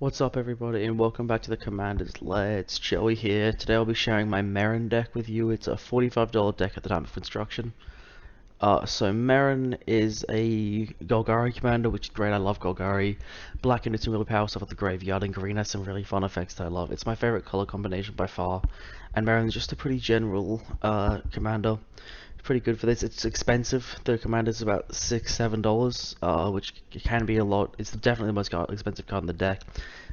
What's up everybody and welcome back to the Commanders Lair. It's Joey here. Today I'll be sharing my Meren deck with you. It's a $45 deck at the time of construction. So Meren is a Golgari commander, which is great. I love Golgari. Black and it's some really powerful stuff at the graveyard, and green has some really fun effects that I love. It's my favorite color combination by far. And Meren is just a pretty general commander. Pretty good for this. It's expensive. The commander's about $6-7, which can be a lot. It's definitely the most expensive card in the deck.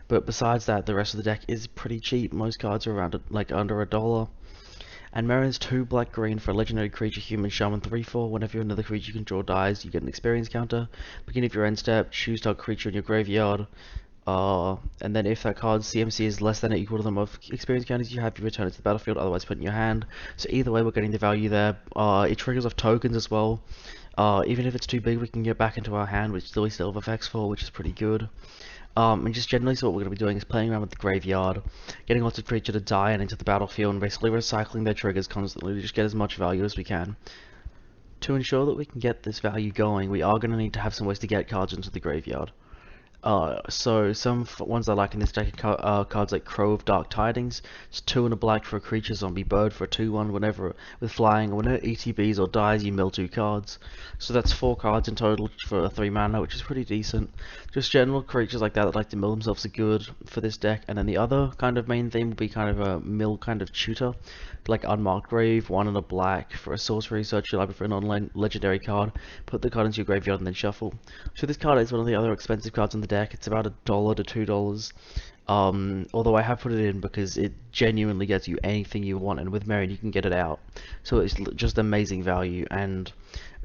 But besides that, the rest of the deck is pretty cheap. Most cards are around like under $1. And Meren's 2 black green for a legendary creature, human shaman 3/4. Whenever another creature you control dies, you get an experience counter. Beginning of your end step, choose target creature in your graveyard. And then if that card's CMC is less than or equal to the amount of experience counters you have, you return it to the battlefield, otherwise put it in your hand. So either way, we're getting the value there. It triggers off tokens as well. Even if it's too big, we can get back into our hand, which we still have effects for, which is pretty good. And just generally, so what we're going to be doing is playing around with the graveyard, getting lots of creature to die and into the battlefield, and basically recycling their triggers constantly to just get as much value as we can. To ensure that we can get this value going, we are going to need to have some ways to get cards into the graveyard. So some ones I like in this deck are cards like Crow of Dark Tidings. It's 2 and a black for a creature zombie bird for a 2/1 whenever with flying. Whenever it ETBs or dies, you mill 2 cards. So that's 4 cards in total for a 3 mana, which is pretty decent. Just general creatures like that like to mill themselves are good for this deck. And then the other kind of main theme will be kind of a mill kind of tutor, like Unmarked Grave, 1 and a black for a sorcery. Search your library for an online legendary card. Put the card into your graveyard and then shuffle. So this card is one of the other expensive cards on the deck. It's about $1 to $2. Although I have put it in because it genuinely gets you anything you want, and with Meren you can get it out. So it's just amazing value, and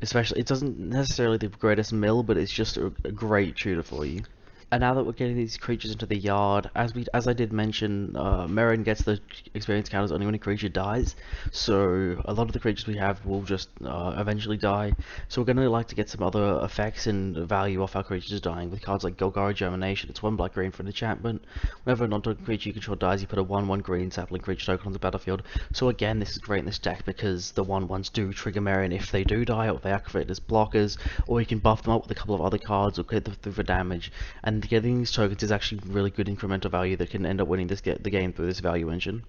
especially it doesn't necessarily the greatest mill, but it's just a great tutor for you. And now that we're getting these creatures into the yard, as I did mention, Meren gets the experience counters only when a creature dies. So a lot of the creatures we have will just eventually die. So we're going to like to get some other effects and value off our creatures dying with cards like Golgari Germination. It's 1 black green for an enchantment. Whenever a non-token creature you control dies, you put a 1/1 green sapling creature token on the battlefield. So again, this is great in this deck because the 1/1s do trigger Meren if they do die, or they activate as blockers, or you can buff them up with a couple of other cards or hit them through for damage. And getting these tokens is actually really good incremental value that can end up winning the game through this value engine.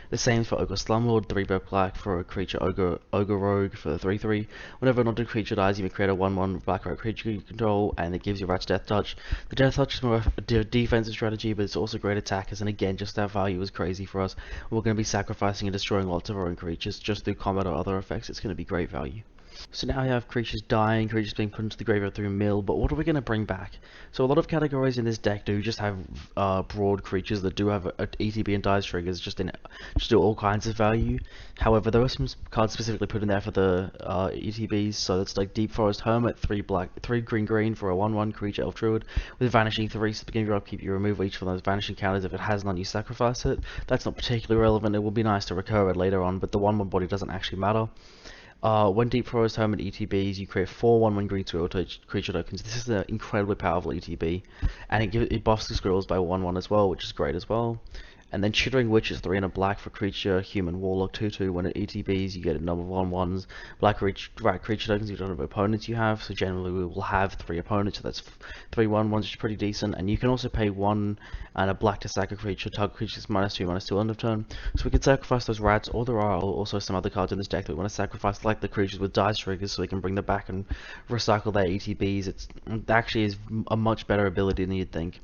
The same for Ogre Slumlord, 3 black for a creature Ogre Rogue for the 3/3. Whenever an non creature dies, you may create a 1/1 black rogue creature you control, and it gives you Rat's Death Touch. The Death Touch is more of a defensive strategy, but it's also great attackers, and again, just that value is crazy for us. We're going to be sacrificing and destroying lots of our own creatures just through combat or other effects. It's going to be great value. So now we have creatures dying, creatures being put into the graveyard through mill, but what are we going to bring back? So a lot of categories in this deck do just have broad creatures that do have a ETB and dies triggers just do all kinds of value. However, there are some cards specifically put in there for the ETBs, so that's like Deep Forest Hermit, 3 green for a 1/1 creature elf druid with vanishing 3, so at the beginning of your upkeep you remove each of those vanishing counters. If it has none, you sacrifice it. That's not particularly relevant. It would be nice to recur it later on, but the 1/1 body doesn't actually matter. When Deep Forest Hermit ETBs, you create 4 1/1 green squirrel creature tokens. This is an incredibly powerful ETB, and it buffs the squirrels by 1/1 as well, which is great as well. And then Chittering Witch is 3 and a black for creature, human warlock 2/2. When it ETBs, you get a number of 1/1s. Black creature tokens you don't have opponents you have, so generally we will have 3 opponents, so that's 3 1/1s, which is pretty decent. And you can also pay 1 and a black to sack a creature. Target creature is -2/-2 end of turn. So we can sacrifice those rats, or there are also some other cards in this deck that we want to sacrifice, like the creatures with dice triggers, so we can bring them back and recycle their ETBs. It actually is a much better ability than you'd think.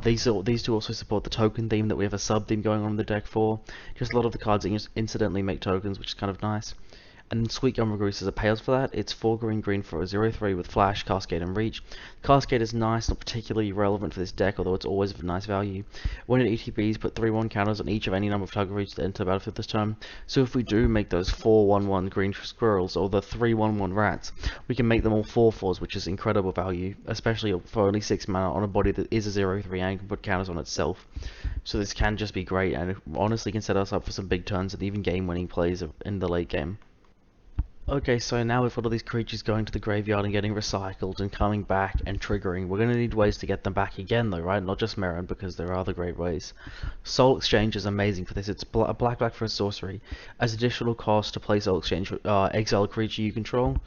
These two also support the token theme that we have a sub theme going on in the deck for. Just a lot of the cards incidentally make tokens, which is kind of nice. And then Sweet Gum Goose is a payout for that. It's 4 green for a 0/3 with Flash, Cascade, and Reach. Cascade is nice, not particularly relevant for this deck, although it's always of nice value. When it ETBs, put 3/1 counters on each of any number of target creatures that enter the battlefield this turn. So if we do make those 4 1/1 green squirrels, or the 3 1/1 rats, we can make them all 4/4s, which is incredible value, especially for only 6 mana on a body that is a 0/3 and can put counters on itself. So this can just be great, and it honestly can set us up for some big turns and even game-winning plays in the late game. Okay, so now we've got all these creatures going to the graveyard and getting recycled and coming back and triggering. We're going to need ways to get them back again though, right? Not just Meren, because there are other great ways. Soul Exchange is amazing for this. It's a black for a sorcery. As additional cost to play Soul Exchange, exile a creature you control.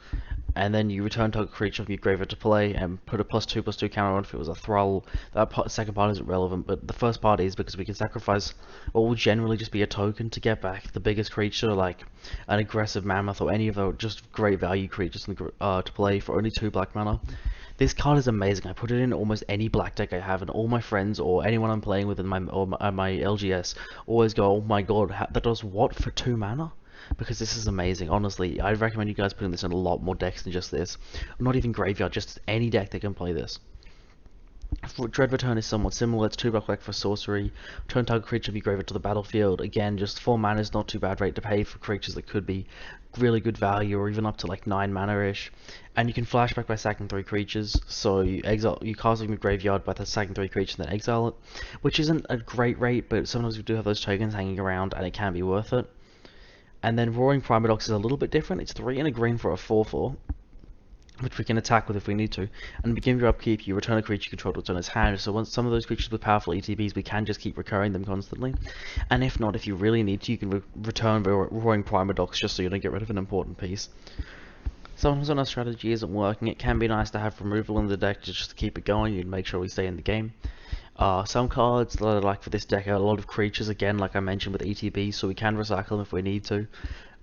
and then you return target creature from your graveyard to play and put a +2/+2 counter on if it was a Thrall. That second part isn't relevant, but the first part is because we can sacrifice what will generally just be a token to get back the biggest creature, like an aggressive mammoth or any of the just great value creatures to play for only 2 black mana. This card is amazing. I put it in almost any black deck I have, and all my friends or anyone I'm playing with in my LGS always go, "Oh my god, that does what for 2 mana?" Because this is amazing. Honestly, I'd recommend you guys putting this in a lot more decks than just this. Not even graveyard, just any deck that can play this. Dread Return is somewhat similar. It's 2 black for sorcery. Turn target creature be graveyard to the battlefield. Again, just 4 mana is not too bad rate to pay for creatures that could be really good value, or even up to like 9 mana-ish. And you can flashback by sacking 3 creatures. So you cast from your graveyard by sacking 3 creatures and then exile it, which isn't a great rate, but sometimes we do have those tokens hanging around, and it can be worth it. And then Roaring Primadox is a little bit different. It's 3 and a green for a 4/4. Which we can attack with if we need to. And begin your upkeep, you return a creature you control to its owner's hand. So once some of those creatures with powerful ETBs, we can just keep recurring them constantly. And if not, if you really need to, you can return Roaring Primadox just so you don't get rid of an important piece. Sometimes when our strategy isn't working, it can be nice to have removal in the deck just to keep it going and make sure we stay in the game. Some cards that I like for this deck are a lot of creatures, again, like I mentioned with ETB, so we can recycle them if we need to.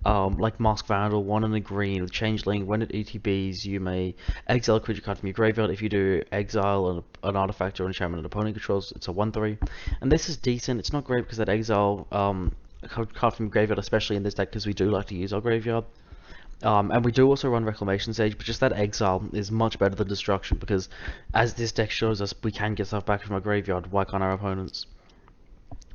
Like Mask Vandal, 1 and a green with Changeling. When it ETBs, you may exile a creature card from your graveyard. If you do, exile an artifact or enchantment an opponent controls. It's a 1/3, and this is decent. It's not great because that exile a card from your graveyard, especially in this deck, because we do like to use our graveyard. And we do also run Reclamation Sage, but just that exile is much better than destruction, because as this deck shows us, we can get stuff back from our graveyard. Why can't our opponents?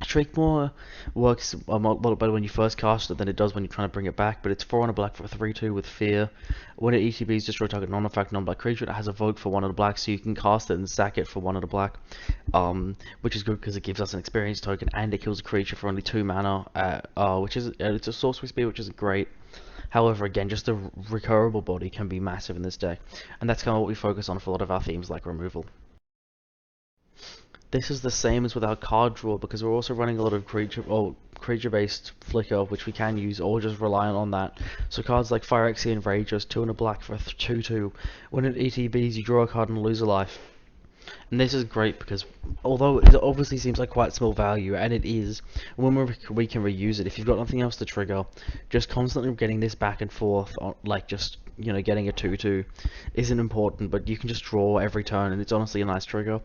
Shriekmaw works a lot better when you first cast it than it does when you're trying to bring it back, but it's 4 on a black for a 3/2 with Fear. When it ETBs, destroy target non-effect non-black creature. It has a vote for 1 on a black, so you can cast it and sack it for 1 on a black, which is good because it gives us an experience token and it kills a creature for only 2 mana, which is it's a sorcery speed, which isn't great. However, again, just a recurable body can be massive in this deck, and that's kind of what we focus on for a lot of our themes like removal. This is the same as with our card draw, because we're also running a lot of creature-based flicker, which we can use, or just rely on that. So cards like Phyrexian Ragers, 2 and a black for a 2/2. When it ETBs, you draw a card and lose a life. And this is great because, although it obviously seems like quite small value, and it is, when we can reuse it. If you've got nothing else to trigger, just constantly getting this back and forth, like just, you know, getting a 2/2 isn't important, but you can just draw every turn, and it's honestly a nice trigger.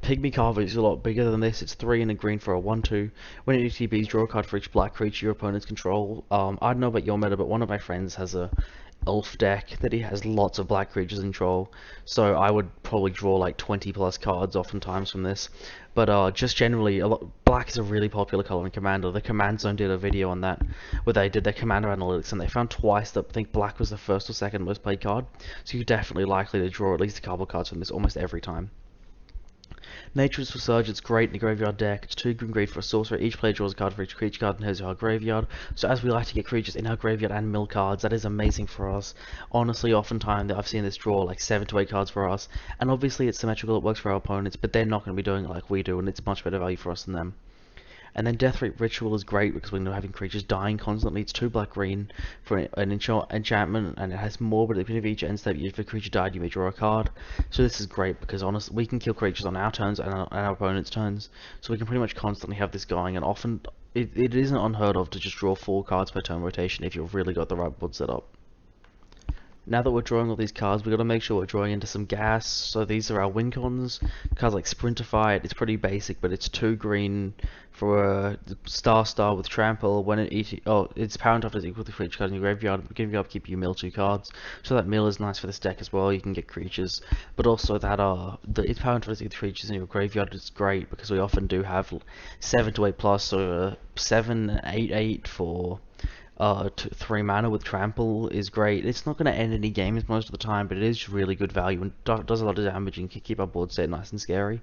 Pygmy Carver is a lot bigger than this. It's 3 and a green for a 1/2. When it ETBs, draw a card for each black creature your opponents control. I don't know about your meta, but one of my friends has a elf deck that he has lots of black creatures in control, so I would probably draw like 20 plus cards oftentimes from this. But just generally, black is a really popular color in Commander. The Command Zone did a video on that, where they did their Commander analytics, and they found twice that I think black was the first or second most played card, so you're definitely likely to draw at least a couple cards from this almost every time. Nature's Resurgence, it's great in the graveyard deck. It's 2 green for a sorcerer. Each player draws a card for each creature card and has our graveyard. So as we like to get creatures in our graveyard and mill cards, that is amazing for us. Honestly, oftentimes I've seen this draw like 7 to 8 cards for us. And obviously it's symmetrical, it works for our opponents, but they're not going to be doing it like we do, and it's much better value for us than them. And then Deathrite Ritual is great because we're having creatures dying constantly. It's 2 black green for an enchantment, and it has more, but at the beginning of each end step, if a creature died, you may draw a card. So this is great because honestly, we can kill creatures on our turns and our opponent's turns. So we can pretty much constantly have this going, and often it isn't unheard of to just draw 4 cards per turn rotation if you've really got the right board set up. Now that we're drawing all these cards, we've got to make sure we're drawing into some gas. So these are our Wincons. Cards like Sprintify, it's pretty basic, but it's 2 green for a star with Trample. When it its power and toughness is equal to creature card in your graveyard. Giving you upkeep, you mill 2 cards. So that mill is nice for this deck as well. You can get creatures, but also that its power and toughness equal to creatures in your graveyard is great because we often do have 7 to 8 plus, so 7, 8, 8 for 3 mana with Trample is great. It's not going to end any games most of the time, but it is really good value and does a lot of damage and can keep our board set nice and scary.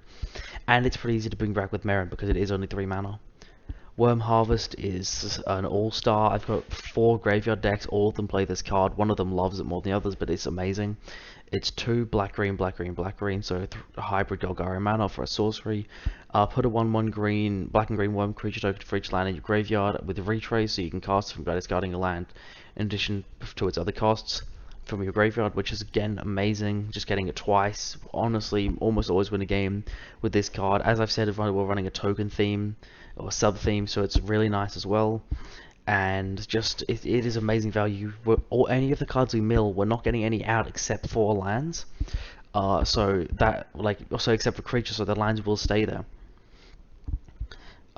And it's pretty easy to bring back with Meren because it is only 3 mana. Worm Harvest is an all-star. I've got 4 graveyard decks, all of them play this card. One of them loves it more than the others, but it's amazing. It's 2 black green, so a hybrid Golgari mana for a sorcery. Put a 1/1 green, black and green worm creature token for each land in your graveyard with Retrace, so you can cast it from discarding a land in addition to its other costs. from your graveyard, which is again amazing. Just getting it twice, honestly, almost always win a game with this card. As I've said, we're running a token theme or sub theme, so it's really nice as well. And just it is amazing value. Or any of the cards we mill, we're not getting any out except for lands. So that also except for creatures, so the lands will stay there.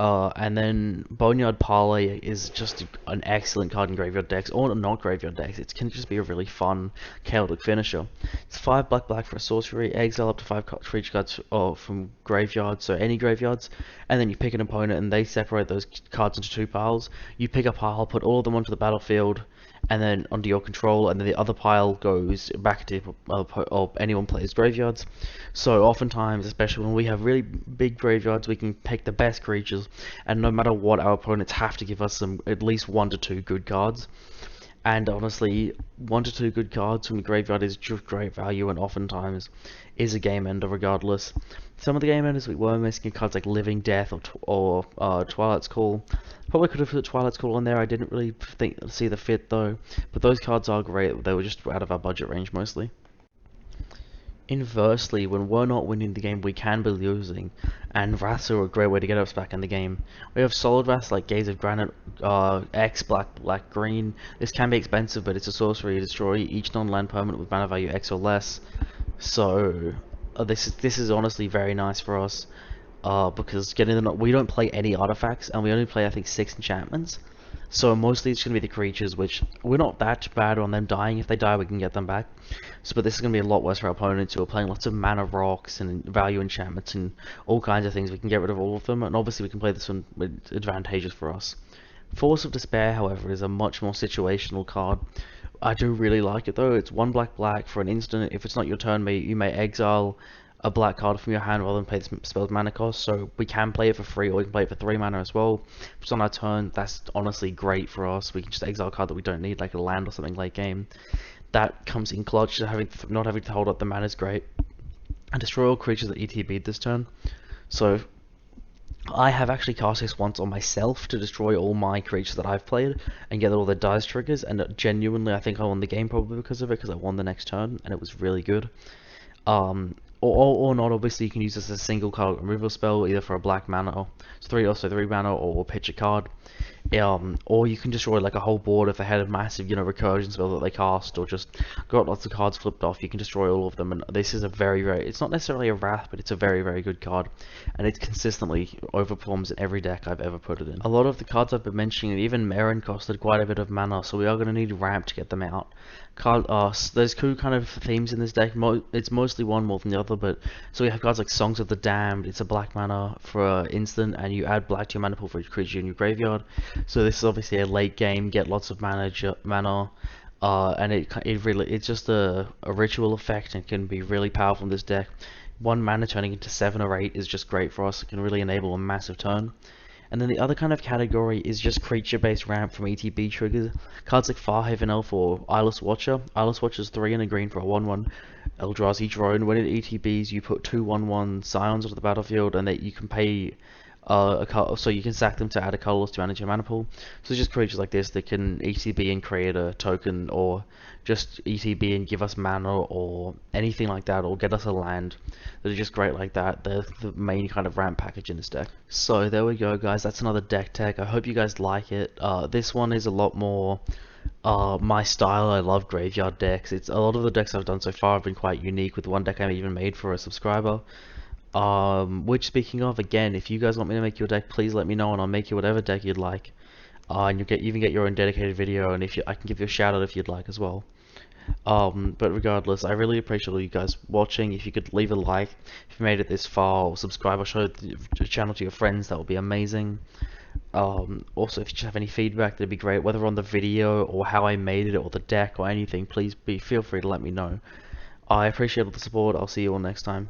And then Boneyard Parley is just an excellent card in graveyard decks, or not graveyard decks. It can just be a really fun chaotic finisher. It's 5 black for a sorcery, exile up to 5 creature cards from graveyards, so any graveyards, and then you pick an opponent and they separate those cards into 2 piles. You pick a pile, put all of them onto the battlefield, and then under your control, and then the other pile goes back to anyone plays graveyards. So oftentimes, especially when we have really big graveyards, we can pick the best creatures, and no matter what, our opponents have to give us at least 1 to 2 good cards. And honestly, 1 to 2 good cards from the graveyard is just great value, and oftentimes is a game ender regardless. Some of the game enders we were missing cards like Living Death or Twilight's Call. Probably could have put Twilight's Call on there. I didn't really see the fit though. But those cards are great. They were just out of our budget range mostly. Inversely, when we're not winning the game, we can be losing, and Wraths are a great way to get us back in the game. We have solid Wraths like Gaze of Granite, X, black, green. This can be expensive, but it's a sorcery. You destroy each non-land permanent with mana value X or less. So this is honestly very nice for us, because we don't play any artifacts, and we only play I think 6 enchantments. So mostly it's going to be the creatures, which we're not that bad on them dying. If they die, we can get them back. But this is going to be a lot worse for our opponents who are playing lots of mana rocks and value enchantments and all kinds of things. We can get rid of all of them, and obviously we can play this one with advantageous for us. Force of Despair, however, is a much more situational card. I do really like it though. It's 1 black for an instant. If it's not your turn, you may exile a black card from your hand rather than pay the spell's mana cost, so we can play it for free, or we can play it for 3 mana as well. If it's on our turn, that's honestly great for us. We can just exile a card that we don't need, like a land or something late game. That comes in clutch, not having to hold up the mana is great. And destroy all creatures that ETB'd this turn. So I have actually cast this once on myself to destroy all my creatures that I've played and get all the dice triggers, and genuinely I think I won the game probably because of it, because I won the next turn and it was really good. Or not, obviously you can use this as a single card removal spell, either for a black mana, or 3 mana, or pitch a card. Or you can destroy like a whole board if they had a massive, recursion spell that they cast, or just got lots of cards flipped off. You can destroy all of them, and this is a it's not necessarily a Wrath, but it's a very good card, and it consistently overperforms in every deck I've ever put it in. A lot of the cards I've been mentioning, even Meren, costed quite a bit of mana, so we are going to need ramp to get them out. There's 2 kind of themes in this deck. It's mostly one more than the other, but so we have cards like Songs of the Damned. It's a black mana for an instant, and you add black to your mana pool for each creature in your graveyard. So this is obviously a late game, get lots of mana, and it's just a ritual effect, and can be really powerful in this deck. 1 mana turning into 7 or 8 is just great for us. It can really enable a massive turn. And then the other kind of category is just creature-based ramp from ETB triggers. Cards like Farhaven Elf or Eyeless Watcher. Eyeless Watcher is 3 and a green for a 1/1. Eldrazi Drone. When it ETBs, you put 2 1/1 Scions onto the battlefield, and you can pay so you can sack them to add a colorless to manage your mana pool. So it's just creatures like this that can ETB and create a token, or just ETB and give us mana, or anything like that, or get us a land. That are just great like that. They're the main kind of ramp package in this deck. So there we go, guys. That's another deck tech. I hope you guys like it. This one is a lot more my style. I love graveyard decks. It's a lot of the decks I've done so far have been quite unique, with one deck I even made for a subscriber. Which, speaking of, again, if you guys want me to make your deck, please let me know, and I'll make you whatever deck you'd like. And you even get your own dedicated video, and I can give you a shout out if you'd like as well. But regardless, I really appreciate all you guys watching. If you could leave a like if you made it this far, or subscribe or show the channel to your friends, that would be amazing. Also, if you have any feedback, that'd be great, whether on the video or how I made it, or the deck, or anything. Please feel free to let me know. I appreciate all the support. I'll see you all next time.